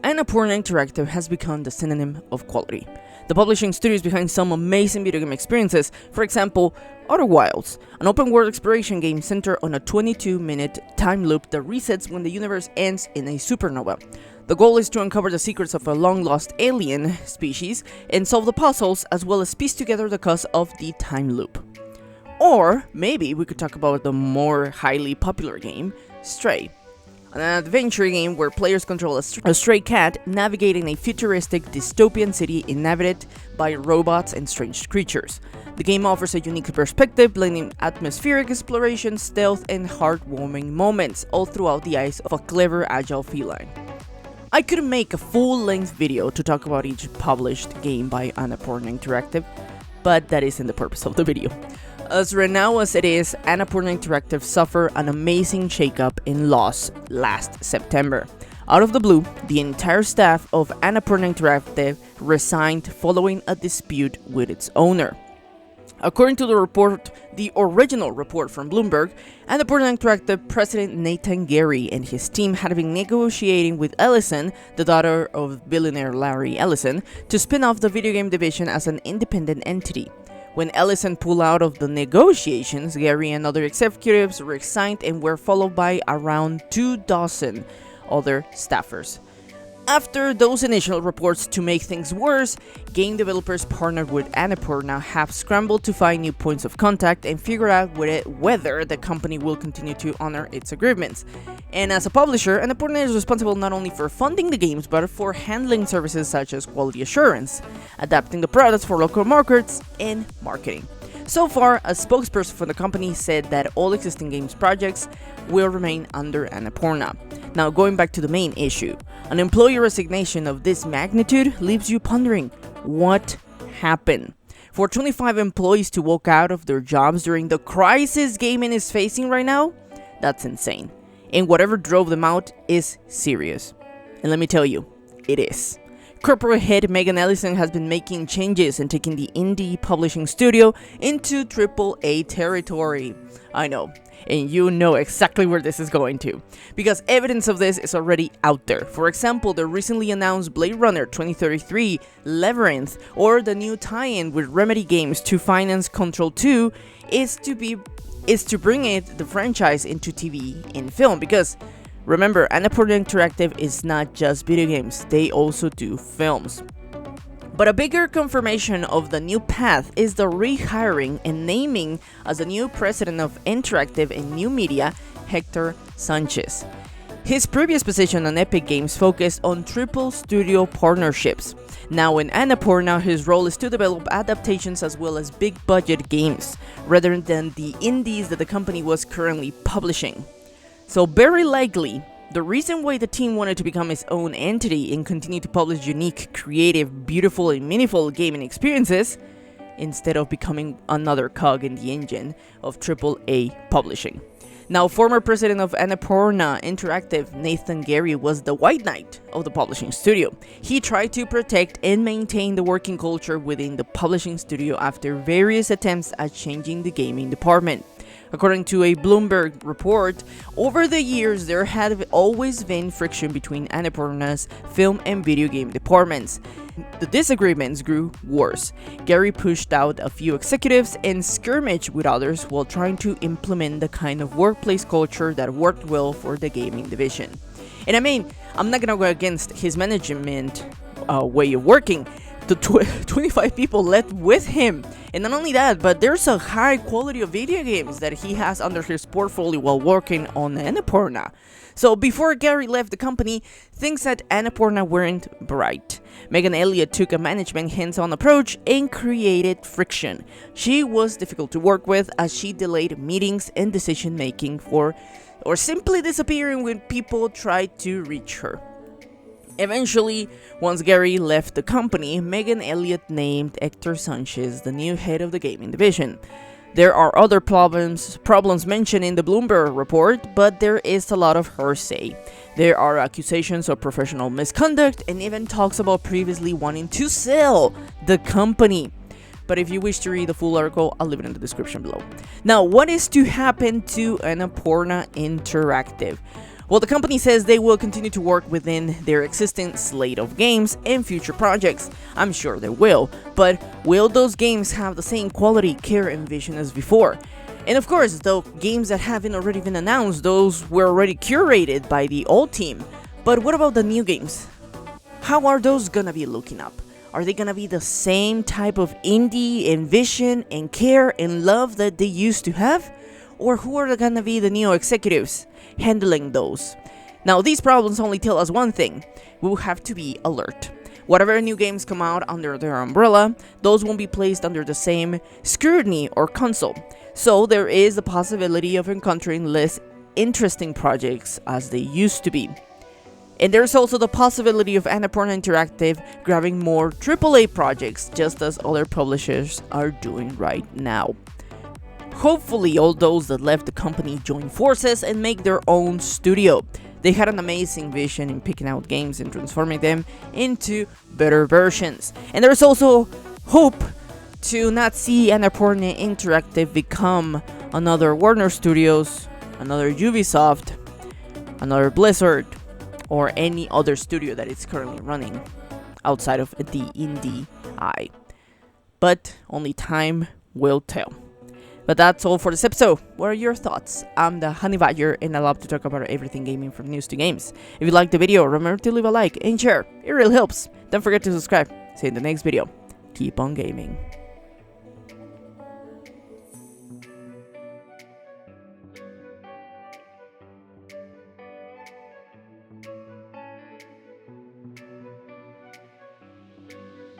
Annapurna Interactive has become the synonym of quality. The publishing studios behind some amazing video game experiences, for example, Outer Wilds, an open-world exploration game centered on a 22-minute time loop that resets when the universe ends in a supernova. The goal is to uncover the secrets of a long-lost alien species and solve the puzzles, as well as piece together the cause of the time loop. Or maybe we could talk about the more highly popular game, Stray, an adventure game where players control a stray cat navigating a futuristic dystopian city inhabited by robots and strange creatures. The game offers a unique perspective, blending atmospheric exploration, stealth, and heartwarming moments, all throughout the eyes of a clever, agile feline. I could make a full-length video to talk about each published game by Annapurna Interactive, but that isn't the purpose of the video. As renowned as it is, Annapurna Interactive suffered an amazing shakeup in loss last September. Out of the blue, the entire staff of Annapurna Interactive resigned following a dispute with its owner. According to the original report from Bloomberg, Annapurna Interactive President Nathan Gary and his team had been negotiating with Ellison, the daughter of billionaire Larry Ellison, to spin off the video game division as an independent entity. When Ellison pulled out of the negotiations, Gary and other executives resigned and were followed by around 24 other staffers. After those initial reports, to make things worse, game developers partnered with Annapurna have scrambled to find new points of contact and figure out whether the company will continue to honor its agreements. And as a publisher, Annapurna is responsible not only for funding the games, but for handling services such as quality assurance, adapting the products for local markets, and marketing. So far, a spokesperson for the company said that all existing games projects will remain under Annapurna. Now, going back to the main issue, an employee resignation of this magnitude leaves you pondering, what happened? For 25 employees to walk out of their jobs during the crisis gaming is facing right now? That's insane. And whatever drove them out is serious. And let me tell you, it is. Corporate head Megan Ellison has been making changes and taking the indie publishing studio into AAA territory. I know, and you know exactly where this is going to, because evidence of this is already out there. For example, the recently announced Blade Runner 2033 Labyrinth, or the new tie-in with Remedy Games to finance Control 2 is to bring the franchise into TV and film, because remember, Annapurna Interactive is not just video games, they also do films. But a bigger confirmation of the new path is the rehiring and naming as the new president of Interactive and New Media, Hector Sanchez. His previous position on Epic Games focused on triple studio partnerships. Now in Annapurna, his role is to develop adaptations as well as big budget games, rather than the indies that the company was currently publishing. So very likely, the reason why the team wanted to become its own entity and continue to publish unique, creative, beautiful, and meaningful gaming experiences, instead of becoming another cog in the engine of AAA publishing. Now, former president of Annapurna Interactive, Nathan Gary, was the white knight of the publishing studio. He tried to protect and maintain the working culture within the publishing studio after various attempts at changing the gaming department. According to a Bloomberg report, over the years there had always been friction between Annapurna's film and video game departments. The disagreements grew worse. Gary pushed out a few executives and skirmished with others while trying to implement the kind of workplace culture that worked well for the gaming division. And I mean, I'm not gonna go against his management way of working. The 25 people left with him. And not only that, but there's a high quality of video games that he has under his portfolio while working on Annapurna. So before Gary left the company, things at Annapurna weren't bright. Megan Elliott took a management hands-on approach and created friction. She was difficult to work with as she delayed meetings and decision-making or simply disappearing when people tried to reach her. Eventually, once Gary left the company, Megan Elliott named Hector Sanchez the new head of the gaming division. There are other problems mentioned in the Bloomberg report, but there is a lot of hearsay. There are accusations of professional misconduct and even talks about previously wanting to sell the company. But if you wish to read the full article, I'll leave it in the description below. Now, what is to happen to Annapurna Interactive? Well, the company says they will continue to work within their existing slate of games and future projects. I'm sure they will, but will those games have the same quality, care, and vision as before? And of course, the games that haven't already been announced, those were already curated by the old team. But what about the new games? How are those gonna be looking up? Are they gonna be the same type of indie and vision and care and love that they used to have? Or who are gonna be the new executives handling those? Now, these problems only tell us one thing: we'll have to be alert. Whatever new games come out under their umbrella, those won't be placed under the same scrutiny or console. So there is the possibility of encountering less interesting projects as they used to be. And there's also the possibility of Annapurna Interactive grabbing more AAA projects, just as other publishers are doing right now. Hopefully all those that left the company join forces and make their own studio. They had an amazing vision in picking out games and transforming them into better versions. And there's also hope to not see Annapurna Interactive become another Warner Studios, another Ubisoft, another Blizzard, or any other studio that is currently running outside of the indie eye. But only time will tell. But that's all for this episode. What are your thoughts? I'm the Honey Badger, and I love to talk about everything gaming from news to games. If you liked the video, remember to leave a like and share. It really helps. Don't forget to subscribe. See you in the next video. Keep on gaming.